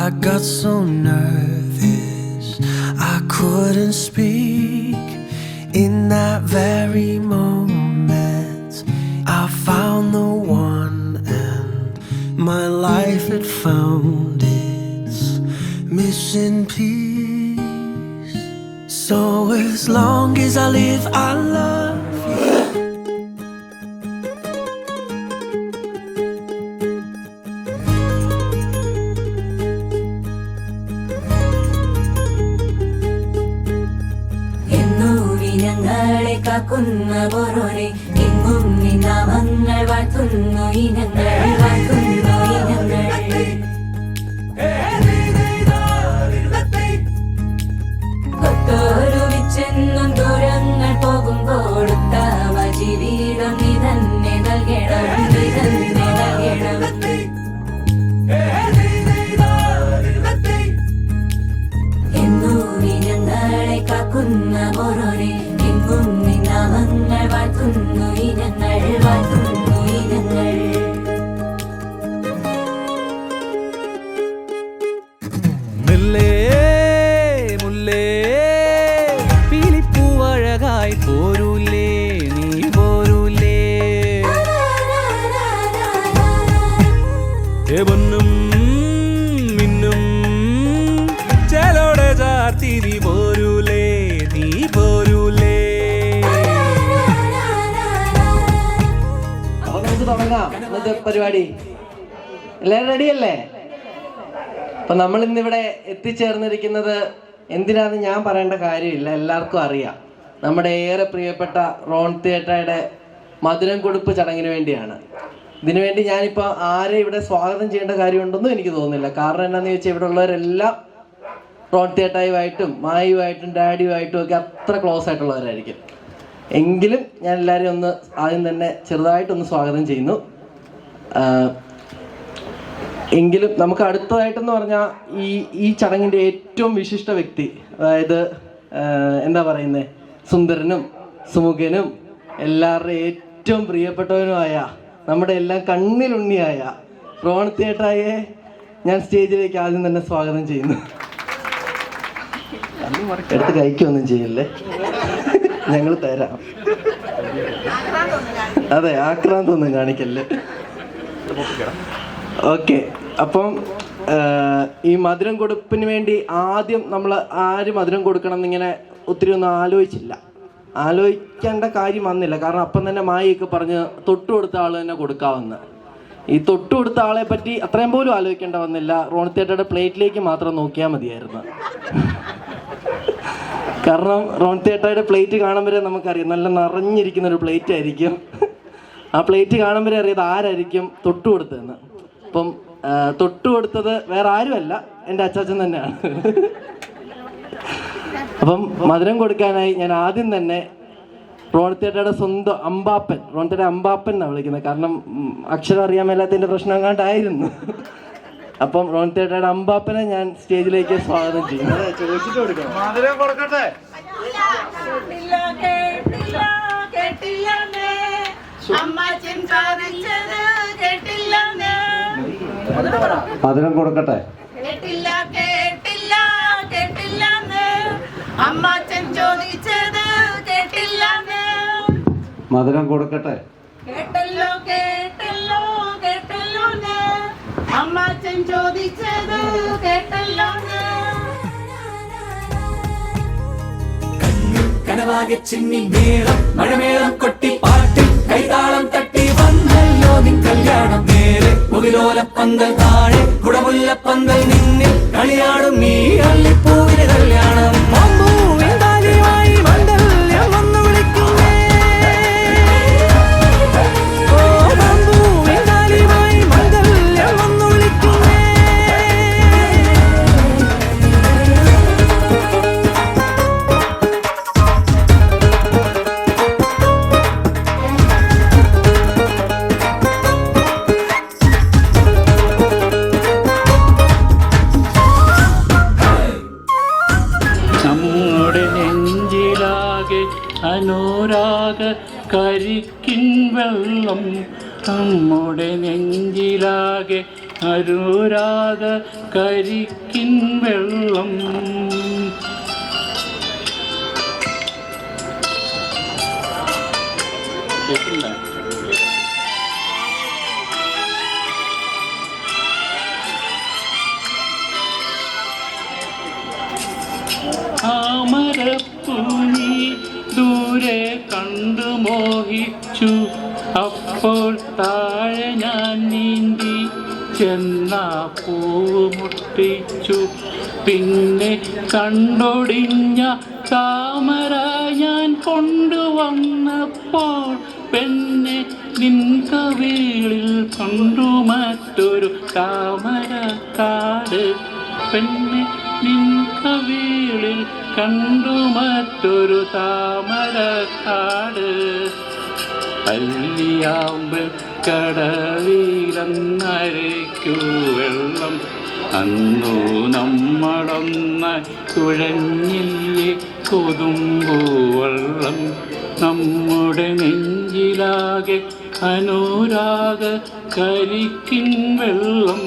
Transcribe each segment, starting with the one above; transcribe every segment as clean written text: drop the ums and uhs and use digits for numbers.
I got so nervous I couldn't speak. In that very moment I found the one, and my life had found its missing piece. So as long as I live I love you. ഞങ്ങളെ കാക്കുന്ന ബോറോനെ എങ്ങും നിന്നാമങ്ങൾ വാഴ്ത്തുന്നു ഇനങ്ങൾ വാഴ്ത്തുന്നു ഇനങ്ങൾ കൊട്ടോരുവിച്ചെന്നും ദൂരങ്ങൾ പോകുമ്പോൾ ഉത്തമ ജീവിതം നീ തന്നെ നൽകണം നീ തന്നെ നൽകണം ഞങ്ങളെ കാക്കുന്ന ബോറോനെ എങ്ങും നിന്നാമങ്ങൾ വാഴ്ത്തുന്നു ഇനങ്ങൾ വാഴ്ത്തുന്നു ഇനങ്ങൾ മുല്ലേ മുല്ലേ പീലിപ്പൂവഴകായി പോരൂലേ നീ പോരൂലേ പൊന്നും മിന്നും ചേലോടെ ചാർത്തി നീ പോരൂലേ നീ പോരൂലേ. അപ്പൊ നമുക്ക് തുടങ്ങാം ഇന്നത്തെ പരിപാടി. എല്ലാവരും റെഡിയല്ലേ? അപ്പൊ നമ്മൾ ഇന്നിവിടെ എത്തിച്ചേർന്നിരിക്കുന്നത് എന്തിനാന്ന് ഞാൻ പറയേണ്ട കാര്യമില്ല, എല്ലാവർക്കും അറിയാം. നമ്മുടെ ഏറെ പ്രിയപ്പെട്ട റോൺ തിയേറ്ററുടെ മധുരം കൊടുപ്പ് ചടങ്ങിന് വേണ്ടിയാണ്. ഇതിനുവേണ്ടി ഞാനിപ്പോൾ ആരെ ഇവിടെ സ്വാഗതം ചെയ്യേണ്ട കാര്യമുണ്ടെന്നും എനിക്ക് തോന്നുന്നില്ല. കാരണം എന്താണെന്ന് ചോദിച്ചാൽ ഇവിടെ ഉള്ളവരെല്ലാം റോൺ തിയേറ്ററുമായിട്ടും മായുമായിട്ടും ഡാഡിയുമായിട്ടും ഒക്കെ അത്ര ക്ലോസ് ആയിട്ടുള്ളവരായിരിക്കും. എങ്കിലും ഞാൻ എല്ലാവരെയും ഒന്ന് ആദ്യം തന്നെ ചെറുതായിട്ടൊന്ന് സ്വാഗതം ചെയ്യുന്നു. എങ്കിലും നമുക്ക് അടുത്തതായിട്ടെന്ന് പറഞ്ഞാൽ ഈ ചടങ്ങിൻ്റെ ഏറ്റവും വിശിഷ്ട വ്യക്തി, അതായത് എന്താ പറയുന്നത്, സുന്ദരനും സുമുഖനും എല്ലാവരുടെയും ഏറ്റവും പ്രിയപ്പെട്ടവനുമായ നമ്മുടെ എല്ലാം കണ്ണിലുണ്ണിയായ റോൺ തിയേറ്ററായെ ഞാൻ സ്റ്റേജിലേക്ക് ആദ്യം തന്നെ സ്വാഗതം ചെയ്യുന്നു. എടുത്ത് കഴിക്കൊന്നും ചെയ്യല്ലേ, ഞങ്ങൾ തരാം. അതെ, ആക്രാന്തൊന്നും കാണിക്കല്ലേ. ഓക്കെ, അപ്പം ഈ മധുരം കൊടുപ്പിന് വേണ്ടി ആദ്യം നമ്മൾ ആര് മധുരം കൊടുക്കണം എന്നിങ്ങനെ ഒത്തിരി ഒന്നും ആലോചിക്കേണ്ട കാര്യം വന്നില്ല. കാരണം അപ്പം തന്നെ മായിയൊക്കെ പറഞ്ഞ് തൊട്ട് കൊടുത്ത ആൾ തന്നെ കൊടുക്കാമെന്ന്. ഈ തൊട്ട് കൊടുത്ത ആളെ പറ്റി അത്രയും പോലും ആലോചിക്കേണ്ട വന്നില്ല. റോൺ തിയേറ്ററുടെ പ്ലേറ്റിലേക്ക് മാത്രം നോക്കിയാൽ മതിയായിരുന്നു. കാരണം റോൺ തിയേറ്ററുടെ പ്ലേറ്റ് കാണുമ്പോഴേ നമുക്കറിയാം നല്ല നിറഞ്ഞിരിക്കുന്ന ഒരു പ്ലേറ്റ് ആയിരിക്കും. ആ പ്ലേറ്റ് കാണുമ്പോഴേ അറിയാം ആരായിരിക്കും തൊട്ട് കൊടുത്തതെന്ന്. അപ്പം തൊട്ട് കൊടുത്തത് വേറെ ആരുമല്ല, എൻ്റെ അച്ചാച്ചൻ തന്നെയാണ്. അപ്പം മധുരം കൊടുക്കാനായി ഞാൻ ആദ്യം തന്നെ റോൺ തിയേറ്ററുടെ സ്വന്തം അമ്പാപ്പൻ, റോൺ തിയേറ്റർ അമ്പാപ്പൻ എന്നാണ് വിളിക്കുന്നത്. കാരണം അക്ഷരം അറിയാൻ മേലാത്തതിൻ്റെ പ്രശ്നം കണ്ടായിരുന്നു. അപ്പം റോൺ തിയേറ്ററുടെ അമ്പാപ്പനെ ഞാൻ സ്റ്റേജിലേക്ക് സ്വാഗതം ചെയ്യും. ചോദിച്ചിട്ട് കൊടുക്കണം. മധുരം കൊടുക്കട്ടെ. അമ്മാച്ചൻ ചോദിച്ചത് കേട്ടില്ലെന്ന്. മധുരം കൊടുക്കട്ടെ. കേട്ടല്ലോ കേട്ടല്ലോ കേട്ടല്ലോന്ന്. അമ്മാച്ചൻ ചോദിച്ചത് കേട്ടല്ലോന്ന്. കനവാകെ ചിന്നി മേളം മഴമേളം കൊട്ടി പാട്ടിൽ കൈതാളം തട്ടി വന്നല്ലോ നിൻ കല്യാണം. നേരെ മുകിലോലപ്പന്തൽ താഴെ കുടമുല്ലപ്പന്തൽ നിന്നിൽ കളിയാടും നീ അള്ളിപ്പൂവിന് കല്യാണം. അനുരാഗ കരിക്കിൻ വെള്ളം നമ്മുടെ നെഞ്ചിലാകെ അനുരാഗ കരിക്കിൻ വെള്ളം. താമരപ്പൂനി ദൂരെ കണ്ടു മോഹിച്ചു, അപ്പോൾ താഴെ ഞാൻ നീന്തി ചെന്നാ പൂവ് മുട്ടിച്ചു. പിന്നെ കണ്ടൊടിഞ്ഞ താമര ഞാൻ കൊണ്ടുവന്നപ്പോൾ പെണ്ണെ നിൻ കവിളിൽ കണ്ടു മറ്റൊരു താമരക്കാട്. പെണ്ണെ നിൻ കവിളിൽ കണ്ടു മറ്റൊരു താമരക്കാട്. അല്ലിയാമ്പൽ കടവിലന്നരയ്ക്കു വെള്ളം, അന്നു നമ്മളൊന്ന തുഴഞ്ഞില്ലേ കൊതുമ്പു വെള്ളം. നമ്മുടെ നെഞ്ചിലാകെ അനുരാഗ കരിക്കിൻ വെള്ളം.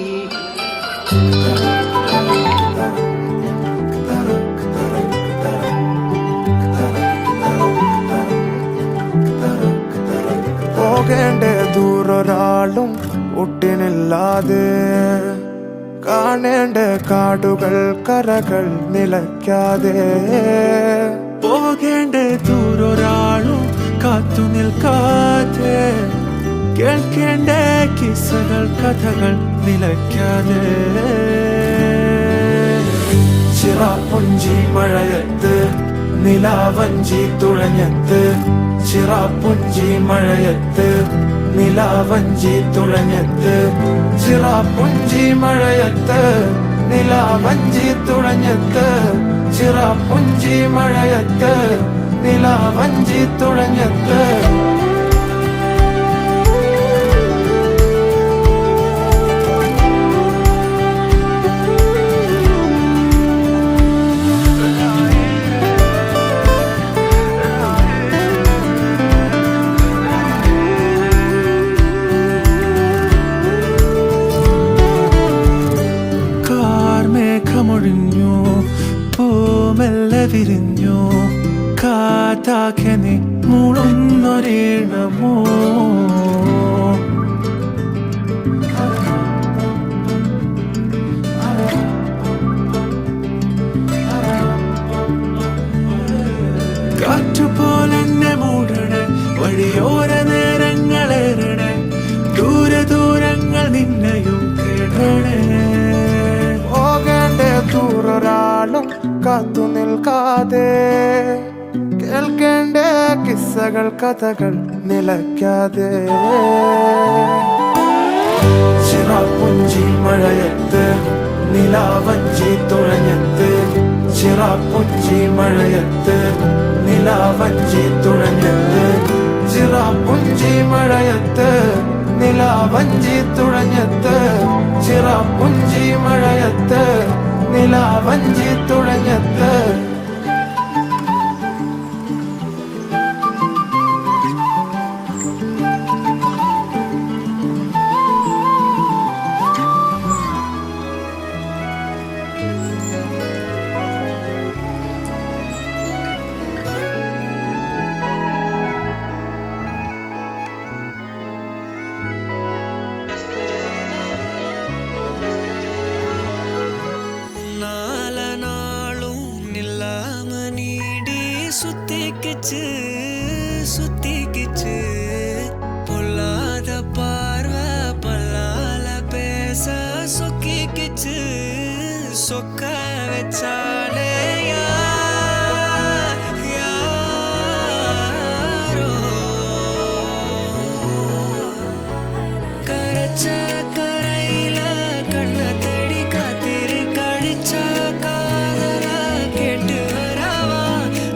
പോകേണ്ട ദൂരൊരാളും ഒട്ടിനില്ലാതെ, കാണേണ്ട കാടുകൾ കരകൾ നിലയ്ക്കാതെ. പോകേണ്ട ദൂരൊരാളും കാത്തു നിൽക്കാതെ, കേൾക്കേണ്ട കിസ്സകൾ കഥകൾ നിലയ്ക്കാതെ. ചിറാപ്പുഞ്ചി മഴയത്ത് നിലാവഞ്ചി തുഴഞ്ഞത്ത്, ചിറാപ്പുഞ്ചി മഴയത്ത് നിലാവഞ്ചി തുഴഞ്ഞത്ത്, ചിറാപ്പുഞ്ചി മഴയത്ത് നിലാവഞ്ചി തുഴഞ്ഞത്ത്, ചിറാപ്പുഞ്ചി മഴയത്ത് നിലാവഞ്ചി തുഴഞ്ഞത്ത്. കാർമേഘമൊഴിഞ്ഞു, പൂമെല്ലെ വിരിഞ്ഞു, കാറ്റാകെ നീ മൂളുന്നൊരീണമോ. കാറ്റുപോലെന്നെ മൂടണേ, വഴിയോര നേരങ്ങളേറണേ, ദൂരെ ദൂരങ്ങൾ നിന്നെയും കേടണേ. പോകേണ്ട ദൂരൊരാളും കാത്തു നിൽക്കാതെ, കേൾക്കേണ്ട കിസ്സകൾ കഥകൾ നിലയ്ക്കാതെ. ചിറാപ്പുഞ്ചി മഴയത്ത് നിലാവഞ്ചി തുഴഞ്ഞത്ത്, ചിറാപ്പുഞ്ചി മഴയത്ത് നിലാവഞ്ചി തുഴഞ്ഞത്ത്, ചിറാപ്പുഞ്ചി മഴയത്ത് നിലാവഞ്ചി തുഴഞ്ഞത്ത്, ചിറാപ്പുഞ്ചി മഴയത്ത് നിലാവഞ്ചി തുഴഞ്ഞത്ത്. சுத்திக்கிச்சு சுத்திக்கிச்சு பொல்லாத பார்வை பல்லால பேச சொக்கிக்கிச்சு சொக்க வச்சாலே யாரோ கரைச்ச கரையில கண்ண தேடி காத்திரு கழிச்ச காதல கேட்டு வரவா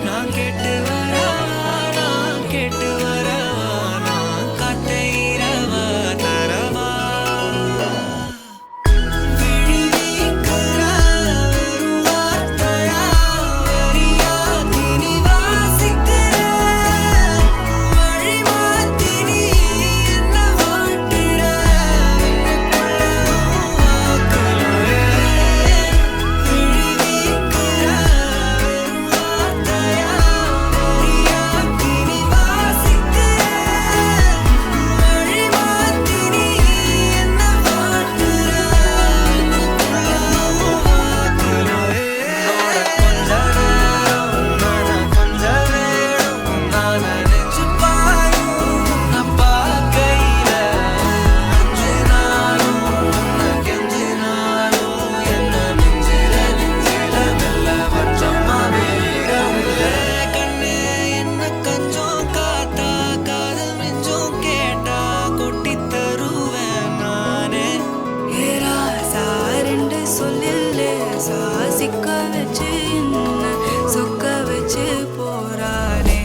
நான் கேட்டு வரவா நான் கேட்டு வரவா நான் காத்தைரவா தரவா விழி வீக்குற ஒரு வார்த்தை சொக்க வச்சு என்ன சொக்க வச்சு போறானே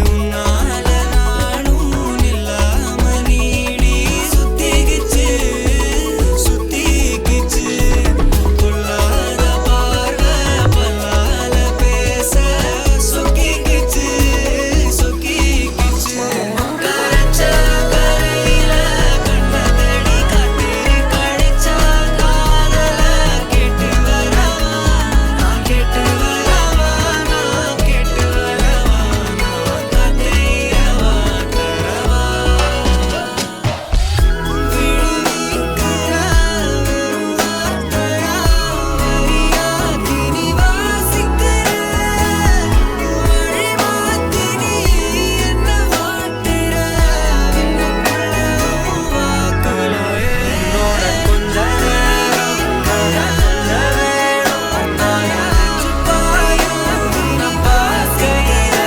உன்னால நானும் இல்லாம நீடி சுத்திக்கிச்சு சுத்திக்கிச்சு பொல்லாத பார்வை பல்லால பேச சொக்கிக்கிச்சு சொக்கிக்கிச்சு கரைச்ச கரையில கண்ணதடி காத்திரு கழிச்சா காதல கேட்டு வரவா நான் கேட்டு வரவா நான் கேட்டு வரவா நான் காத்தையவா தரவா தினி வாசிக்கிற வழி மாத்தினி என்ன மாட்டுற வாக்கலாயே என்னோட கொஞ்ச நேரம் கொஞ்ச வேணும் நனைஞ்சு பாயும் தினி பார்க்கையில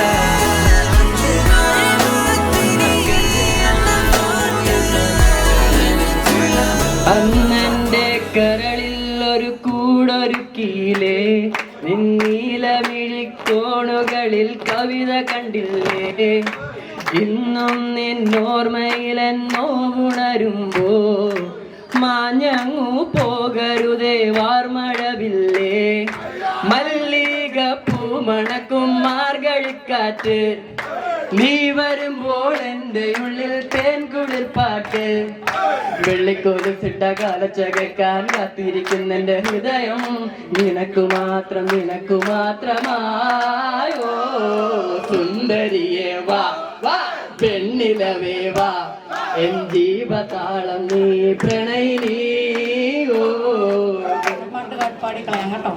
அஞ்சு மாத்தினி என்ன மாட்டுற അന്നെന്റെ കരളിൽ ഒരു കൂടൊരുക്കിയില്ലേ നിന്നീലമിഴിക്കോണുകളിൽ കവിത കണ്ടില്ലേ ഇന്നും നിന്നോർമ്മയിലെന്നോ ഉണരുമ്പോ മാഞ്ഞങ്ങു പോകരുതേ വാർമഴവില്ലേ മല്ലികപ്പൂ മണക്കും മാർഗഴിക്കാറ്റ് നീ വരുമ്പോൾ എൻ്റെ ഉള്ളിൽ തേൻകുളിർ പാട്ട് വെള്ളിക്കൊലുസിട്ട കാലച്ചകക്കാൻ കാത്തിരിക്കുന്നെന്റെ ഹൃദയം നിനക്കു മാത്രമായോ സുന്ദരിയേ വാ വാ പെണ്ണിലവേ വാ എൻ ജീവതാളം നീ പ്രണയിനീ ഓ പാടിക്കളയാം കേട്ടോ.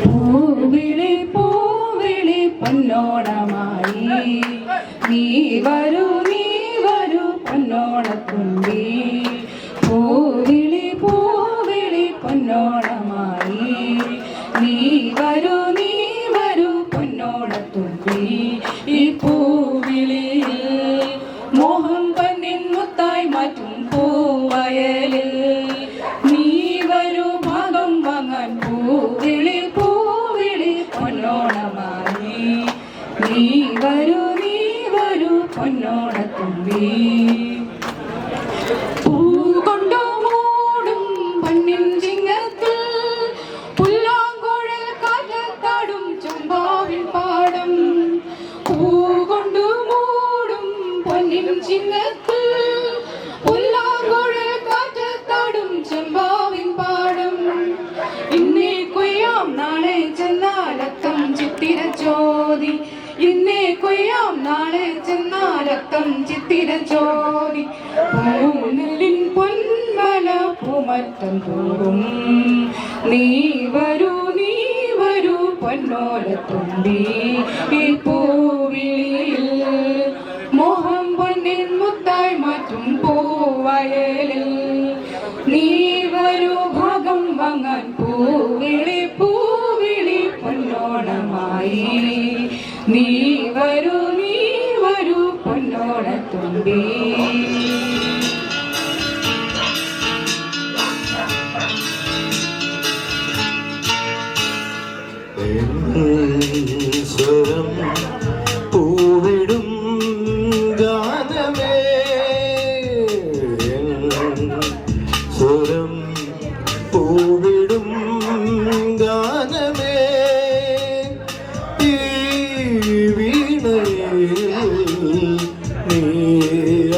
പൂവിളി പൂവിളി പൊന്നോണമായി നീ വരൂ പൊന്നോണത്തുമ്പി. പൂവിളി പൂവിളി പൊന്നോണമായി നീ വരൂ പൊന്നോണത്തുമ്പി. ഈ പൂവിളിയിൽ മോഹം പന്നിൻ മുത്തായി മാറ്റും പൂവയലിൽ നീ വരൂ ഭാഗം വാങ്ങാൻ. പൂവിളി പൂവിളി പൊന്നോണമായി നീ വരൂ പൊന്നോണത്തുമ്പി. പൂ കൊണ്ടു മൂടും പൊന്നിൻ ചിങ്ങത്തിൽ പുല്ലാങ്കുഴൽ കാറ്റത്താടും ചമ്പാവിൻ പാടം. പൂ കൊണ്ടു മൂടും പൊന്നിൻ ചിങ്ങത്തിൽ പുല്ലാങ്കുഴൽ കാറ്റത്താടും ചമ്പാവിൻ പാടം. ഇന്നേ കൊയ്യാം നാളെ ചെന്നാലക്കം ചിത്തിര ചോദി. ഇന്നേ കൊയ്യാം നാളെ ചെന്നാലക്കം ചിത്തിര ചോദി. പൂനെല്ലിൻ പൊന്മല പൂമറ്റം തോറും നീ വരൂ പൊന്നോലത്തുമ്പി. ഈ പൂവിളിയിൽ മോഹം പൊന്നിൻ മുത്തായി മാറ്റും പൂവയലിൽ നീ വരൂ ഭാഗം വാങ്ങാൻ. പൂവിളി പൂവിളി പൊന്നോണമായി നീ വരൂ പൊന്നോണത്തുമ്പി. സ്വരം പൂവിടും ഗാനമേ സ്വരം പൂവിടും ഗാനമേ ഈ വീണയിൽ നീ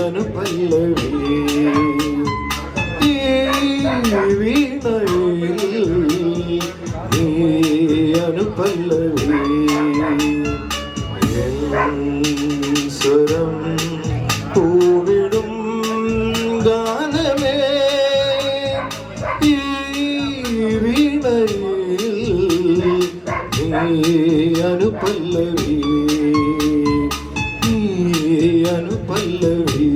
അനുപല്ലവി ഈ വീണയിൽ നീ അനുപല്ലവി സ്വരം പൂവിടും ഗാനമേ ഈ വീണയിൽ നീ അനുപല്ലവി നീ അനുപല്ലവി.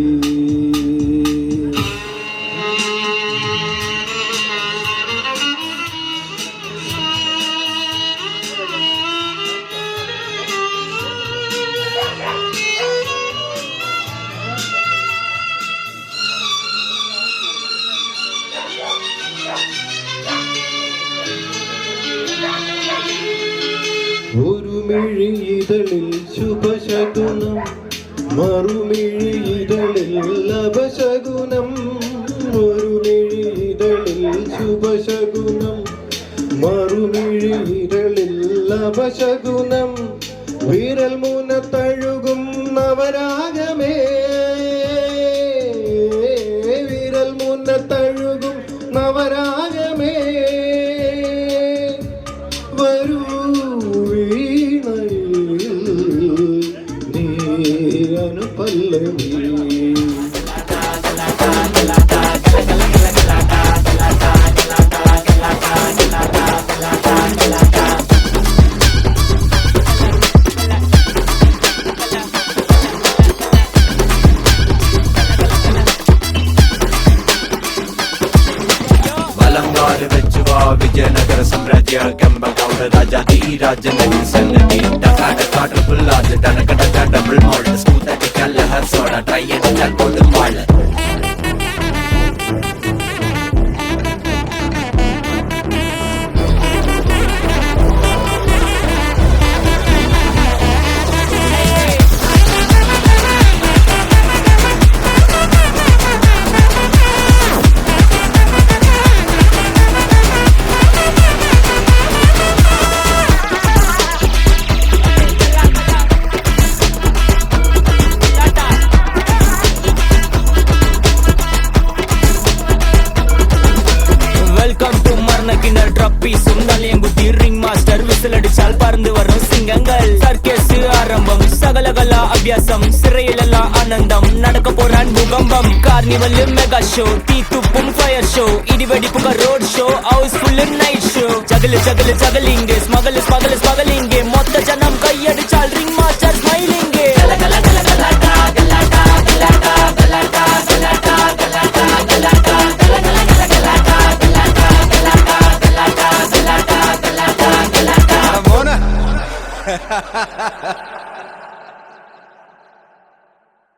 മറുമിഴിയിതളിൽ ശുഭശകുനം മറുമിഴിയിതളിൽ അപശകുനം മറുമിഴിയിതളിൽ ശുഭശകുനം മറുമിഴിയിതളിൽ അപശകുനം വിരൽ മൂന തഴുകും നവരാഗമേ വിരൽ മൂന തഴുകും നവരാഗമേ വരൂ വീണയിൽ നീ അനുപല്ലവി വിജയനഗര സാമ്രാജ്യ കമ്പകൗഡ രാജനഗരി സന്നദ്ധി ട്രിപ്പിൾ ആർച്ച് ടനക്കട ഡബിൾ മോൾഡ് സ്മൂത്ത് അടിക്കല്ല ഹർ സോഡ ട്രൈ അടിച്ചാൽ കൊടും വാള് അഭ്യാസം സിറയിലല്ല ആനന്ദം നടക്ക പോരാൻ ഭൂകമ്പം കാർണിവല് മെഗാ ഷോ തീത്തുപ്പും ഫയർ ഷോ ഇടിവെടിപ്പുക road show houseful night show ചകലിംഗ് സ്മഗലിംഗ് മൊത്ത ജനം കൈയടിച്ചാൽ ring master smiling Ha ha ha ha!